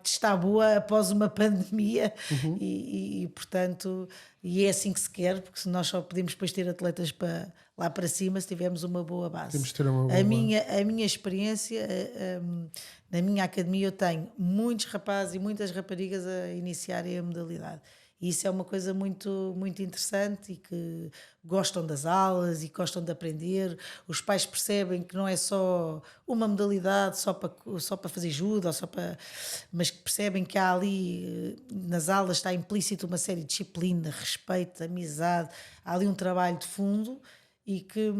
está boa após uma pandemia e portanto, e é assim que se quer, porque nós só podemos depois ter atletas lá para cima se tivermos uma boa base. Temos de ter uma boa a minha experiência, na minha academia eu tenho muitos rapazes e muitas raparigas a iniciarem a modalidade. E isso é uma coisa muito, muito interessante e que gostam das aulas e gostam de aprender. Os pais percebem que não é só uma modalidade só para fazer judo, mas que percebem que há ali, nas aulas está implícito uma série de disciplina, respeito, amizade, há ali um trabalho de fundo e que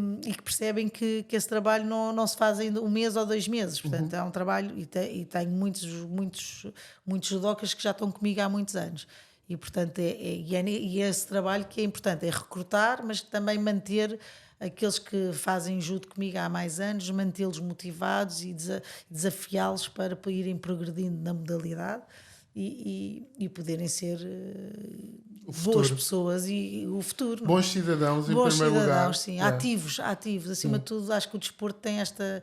percebem que esse trabalho não se faz ainda 1 mês ou 2 meses. Portanto, é um trabalho e tenho muitos judocas que já estão comigo há muitos anos. E, portanto, é esse trabalho que é importante, é recrutar, mas também manter aqueles que fazem judo comigo há mais anos, mantê-los motivados e desafiá-los para irem progredindo na modalidade e poderem ser boas pessoas e o futuro. Bons cidadãos, em primeiro lugar. Sim, ativos. Acima de tudo, acho que o desporto tem esta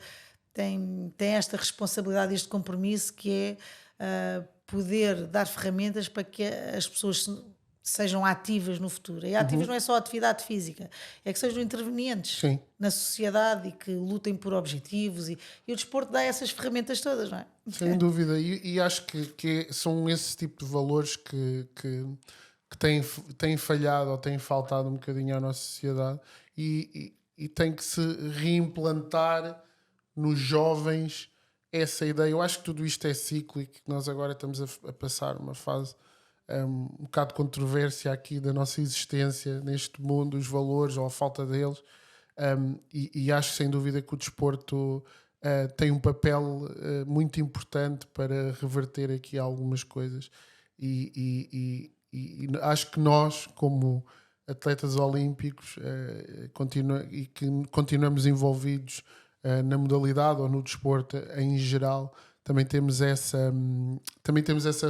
responsabilidade, este compromisso que é poder dar ferramentas para que as pessoas sejam ativas no futuro. E ativas não é só atividade física, é que sejam intervenientes na sociedade e que lutem por objetivos e o desporto dá essas ferramentas todas, não é? Sem dúvida, e acho que são esse tipo de valores que têm falhado ou têm faltado um bocadinho à nossa sociedade e tem que se reimplantar nos jovens essa ideia. Eu acho que tudo isto é cíclico, que nós agora estamos a passar uma fase um bocado de controvérsia aqui da nossa existência neste mundo, os valores ou a falta deles, e acho sem dúvida que o desporto tem um papel muito importante para reverter aqui algumas coisas e acho que nós, como atletas olímpicos continuamos envolvidos na modalidade ou no desporto em geral, também temos essa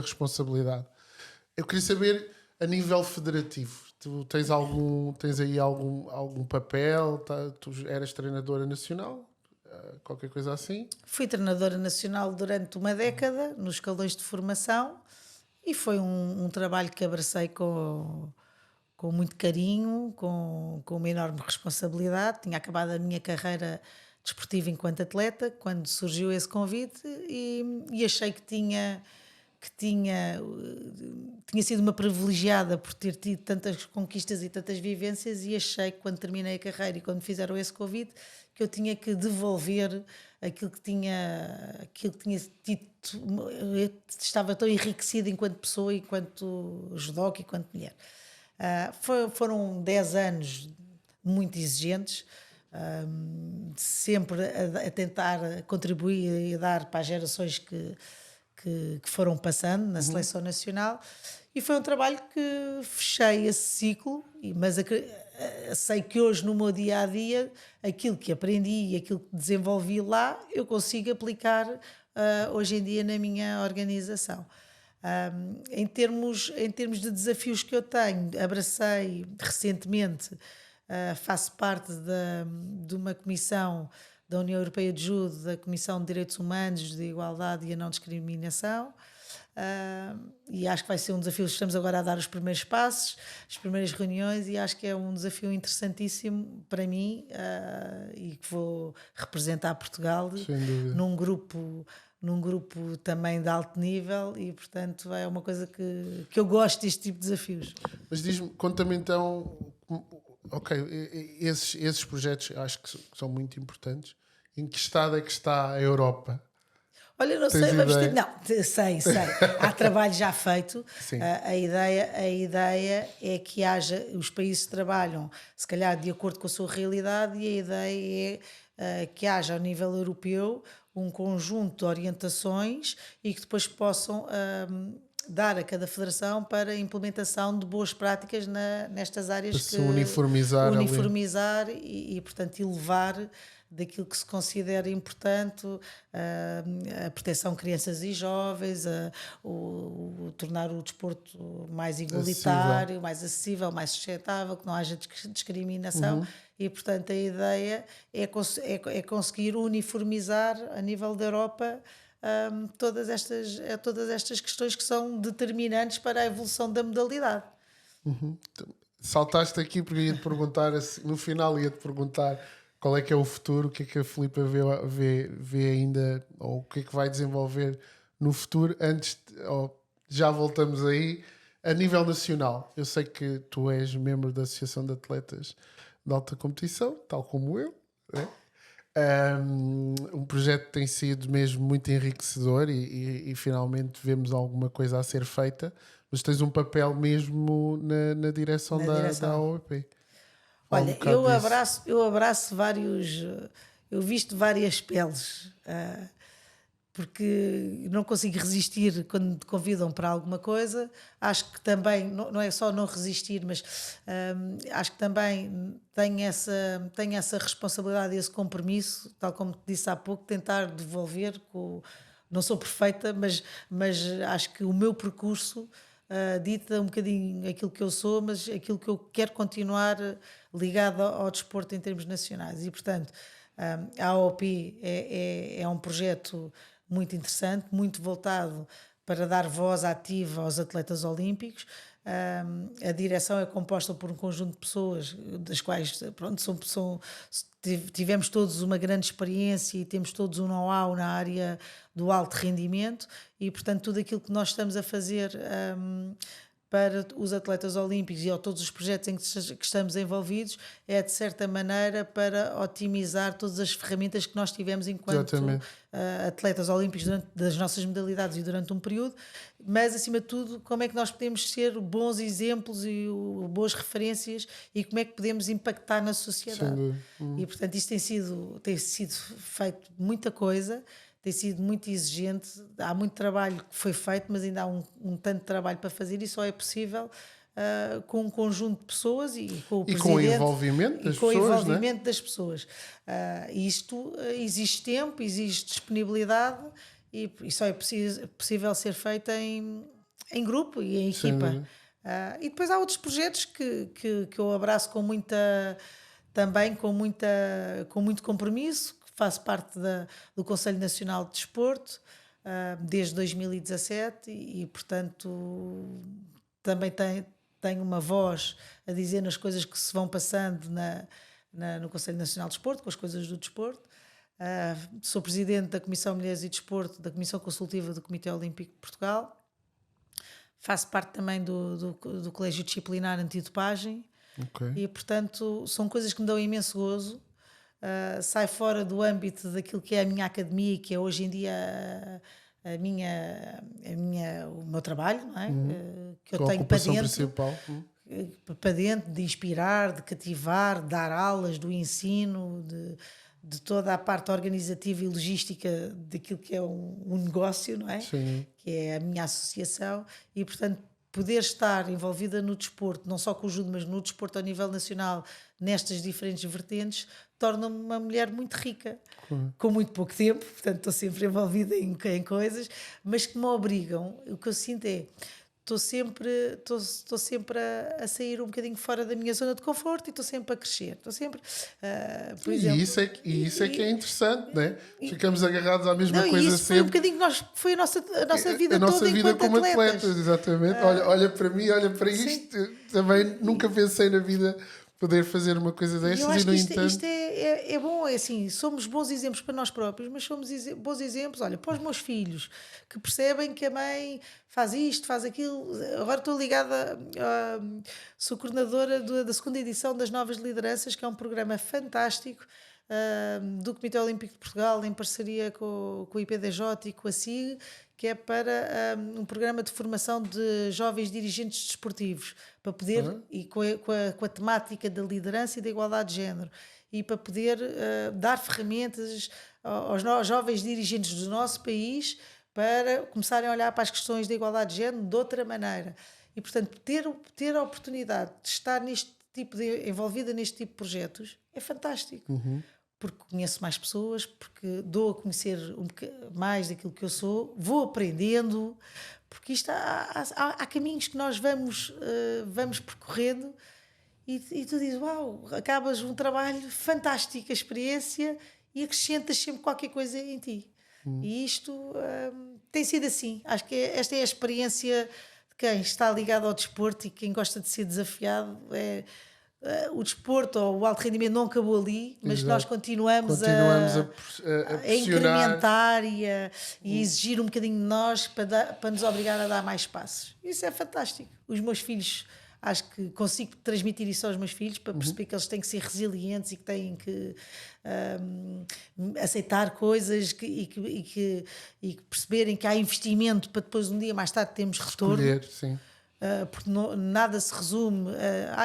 responsabilidade. Eu queria saber, a nível federativo, tu tens aí algum papel? Tu eras treinadora nacional? Qualquer coisa assim? Fui treinadora nacional durante uma década nos escalões de formação e foi um trabalho que abracei com muito carinho, com uma enorme responsabilidade. Tinha acabado a minha carreira desportiva enquanto atleta quando surgiu esse convite e achei que tinha sido uma privilegiada por ter tido tantas conquistas e tantas vivências e achei que quando terminei a carreira e quando fizeram esse convite que eu tinha que devolver aquilo que tinha tido. Eu estava tão enriquecida enquanto pessoa, enquanto judoca, enquanto mulher. Foram 10 anos muito exigentes, sempre a tentar contribuir e a dar para as gerações que foram passando na seleção nacional, e foi um trabalho que fechei esse ciclo, mas sei que hoje no meu dia a dia aquilo que aprendi e aquilo que desenvolvi lá eu consigo aplicar hoje em dia na minha organização. Em termos de desafios que eu tenho, abracei recentemente, faço parte de uma comissão da União Europeia de Judo, da Comissão de Direitos Humanos, de Igualdade e a Não Discriminação. e acho que vai ser um desafio. Estamos agora a dar os primeiros passos, as primeiras reuniões, e acho que é um desafio interessantíssimo para mim, e que vou representar Portugal Sem dúvida. num grupo também de alto nível, e portanto é uma coisa que eu gosto deste tipo de desafios. Mas diz-me, conta-me então, ok, esses projetos acho que são muito importantes. Em que estado é que está a Europa? Olha, não Tens sei, vamos ter. ideia? Não, sei. Há trabalho já feito. Sim. A ideia é que haja. Os países trabalham, se calhar, de acordo com a sua realidade, e a ideia é que haja, ao nível europeu, um conjunto de orientações e que depois possam dar a cada federação para a implementação de boas práticas nestas áreas, Para se uniformizar ali. uniformizar e, portanto, elevar daquilo que se considera importante, a proteção de crianças e jovens, tornar o desporto mais igualitário, mais acessível, mais sustentável, que não haja discriminação. E, portanto, a ideia é conseguir uniformizar a nível da Europa todas estas questões que são determinantes para a evolução da modalidade. Saltaste aqui porque ia-te perguntar, no final ia-te perguntar qual é que é o futuro, o que é que a Filipa vê ainda, ou o que é que vai desenvolver no futuro. Já voltamos aí, a nível nacional. Eu sei que tu és membro da Associação de Atletas de Alta Competição, tal como eu, né? Um projeto que tem sido mesmo muito enriquecedor e finalmente vemos alguma coisa a ser feita, mas tens um papel mesmo na direção da AOP. Olha, eu abraço vários, eu visto várias peles, porque não consigo resistir quando me convidam para alguma coisa. Acho que também, não é só não resistir, mas acho que também tenho essa responsabilidade, esse compromisso, tal como te disse há pouco, tentar devolver. Não sou perfeita, mas acho que o meu percurso dita um bocadinho aquilo que eu sou, mas aquilo que eu quero continuar ligado ao desporto em termos nacionais. E, portanto, a AOP é um projeto muito interessante, muito voltado para dar voz ativa aos atletas olímpicos. A direção é composta por um conjunto de pessoas, das quais, pronto, tivemos todos uma grande experiência e temos todos um know-how na área do alto rendimento, e, portanto, tudo aquilo que nós estamos a fazer para os atletas olímpicos e a todos os projetos em que estamos envolvidos é, de certa maneira, para otimizar todas as ferramentas que nós tivemos enquanto atletas olímpicos das nossas modalidades e durante um período, mas, acima de tudo, como é que nós podemos ser bons exemplos e boas referências, e como é que podemos impactar na sociedade. E, portanto, isto tem sido feito muita coisa, tem sido muito exigente, há muito trabalho que foi feito, mas ainda há um tanto de trabalho para fazer, e só é possível com um conjunto de pessoas e com o presidente, com o envolvimento das pessoas, envolvimento das pessoas. Isto exige tempo, exige disponibilidade, e só é possível ser feita em grupo e em equipa. E depois há outros projetos que eu abraço com muito compromisso. Faço parte do Conselho Nacional de Desporto desde 2017 e, portanto, também tenho uma voz a dizer nas coisas que se vão passando no Conselho Nacional de Desporto, com as coisas do desporto. Sou presidente da Comissão Mulheres e Desporto, da Comissão Consultiva do Comitê Olímpico de Portugal. Faço parte também do Colégio Disciplinar Antidopagem. E, portanto, são coisas que me dão imenso gozo. Sai fora do âmbito daquilo que é a minha academia, que é hoje em dia o meu trabalho, não é? Que eu tenho para dentro, de inspirar, de cativar, de dar aulas, do ensino, de toda a parte organizativa e logística daquilo que é um negócio, não é? Sim. Que é a minha associação, e, portanto, poder estar envolvida no desporto, não só com o judo, mas no desporto ao nível nacional, nestas diferentes vertentes, torna-me uma mulher muito rica, com muito pouco tempo, portanto estou sempre envolvida em coisas, mas que me obrigam. O que eu sinto é, estou sempre a sair um bocadinho fora da minha zona de conforto e estou sempre a crescer. Estou sempre, por exemplo... E isso é que é interessante, não é? Ficamos agarrados à mesma Não, coisa e isso foi um sempre. bocadinho foi a nossa vida A nossa toda vida enquanto como atletas. atletas, exatamente. Olha para mim, olha para isto. Também nunca pensei na vida poder fazer uma coisa Eu destas acho e, no que entanto... isto é bom, é assim, somos bons exemplos para nós próprios, mas somos bons exemplos, olha, para os meus filhos, que percebem que a mãe faz isto, faz aquilo. Agora estou ligada, sou coordenadora da segunda edição das Novas Lideranças, que é um programa fantástico do Comitê Olímpico de Portugal, em parceria com o IPDJ e com a SIG, que é para um programa de formação de jovens dirigentes desportivos, para poder, e com a temática da liderança e da igualdade de género, e para poder dar ferramentas aos jovens dirigentes do nosso país para começarem a olhar para as questões da igualdade de género de outra maneira. E, portanto, ter a oportunidade de estar envolvida neste tipo de projetos é fantástico. Porque conheço mais pessoas, porque dou a conhecer mais daquilo que eu sou, vou aprendendo, porque isto há caminhos que nós vamos percorrendo e tu dizes, uau, acabas um trabalho fantástico, a experiência, e acrescentas sempre qualquer coisa em ti. E isto tem sido assim. Acho que esta é a experiência de quem está ligado ao desporto e quem gosta de ser desafiado. O desporto ou o alto rendimento não acabou ali, mas nós continuamos a incrementar e a exigir um bocadinho de nós para nos obrigar a dar mais passos. Isso é fantástico. Os meus filhos, acho que consigo transmitir isso aos meus filhos para perceber que eles têm que ser resilientes e que têm que aceitar coisas e que perceberem que há investimento para depois um dia mais tarde termos retorno. Escolher, sim. Porque nada se resume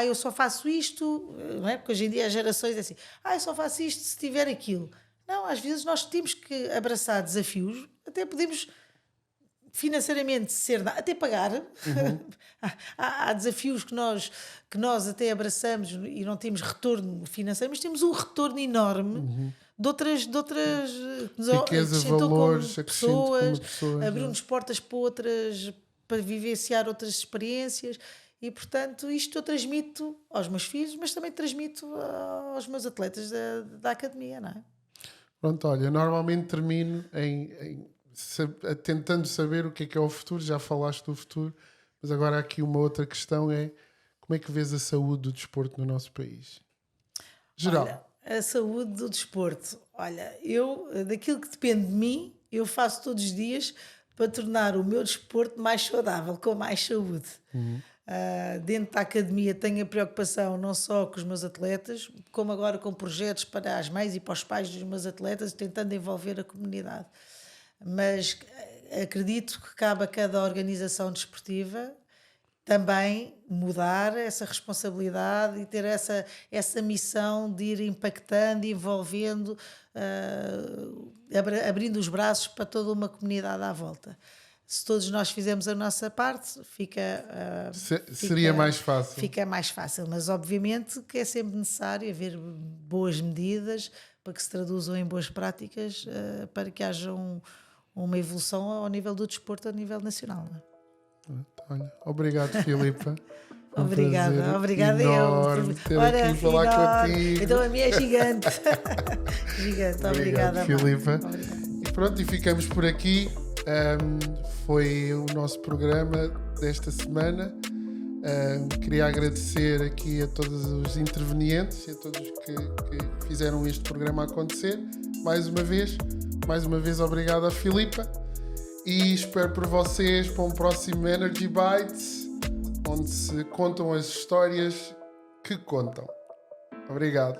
eu só faço isto, não é? Porque hoje em dia as gerações é assim, eu só faço isto se tiver aquilo. Não, às vezes nós temos que abraçar desafios, até podemos financeiramente até pagar. Há desafios que nós até abraçamos e não temos retorno financeiro, mas temos um retorno enorme de outras riqueza, valores, pessoas, abrir-nos portas para vivenciar outras experiências. E, portanto, isto eu transmito aos meus filhos, mas também transmito aos meus atletas da academia, não é? Pronto, olha, normalmente termino tentando saber o que é o futuro. Já falaste do futuro, mas agora aqui uma outra questão é: como é que vês a saúde do desporto no nosso país? Geral. Olha, a saúde do desporto. Olha, daquilo que depende de mim, eu faço todos os dias para tornar o meu desporto mais saudável, com mais saúde. Dentro da academia tenho a preocupação não só com os meus atletas, como agora com projetos para as mães e para os pais dos meus atletas, tentando envolver a comunidade. Mas acredito que cabe a cada organização desportiva também mudar essa responsabilidade e ter essa missão de ir impactando, envolvendo, abrindo os braços para toda uma comunidade à volta. Se todos nós fizermos a nossa parte, seria mais fácil. Fica mais fácil, mas obviamente que é sempre necessário haver boas medidas para que se traduzam em boas práticas, para que haja uma evolução ao nível do desporto, a nível nacional. Não é? Olha, obrigado, Filipa. Obrigada enorme ter aqui falar contigo. Então a minha é gigante. Gigante, obrigada, Filipa. E pronto, e ficamos por aqui. Foi o nosso programa desta semana. Queria agradecer aqui a todos os intervenientes e a todos que fizeram este programa acontecer. Mais uma vez obrigado a Filipa. E espero por vocês para um próximo Energy Bites, onde se contam as histórias que contam. Obrigado.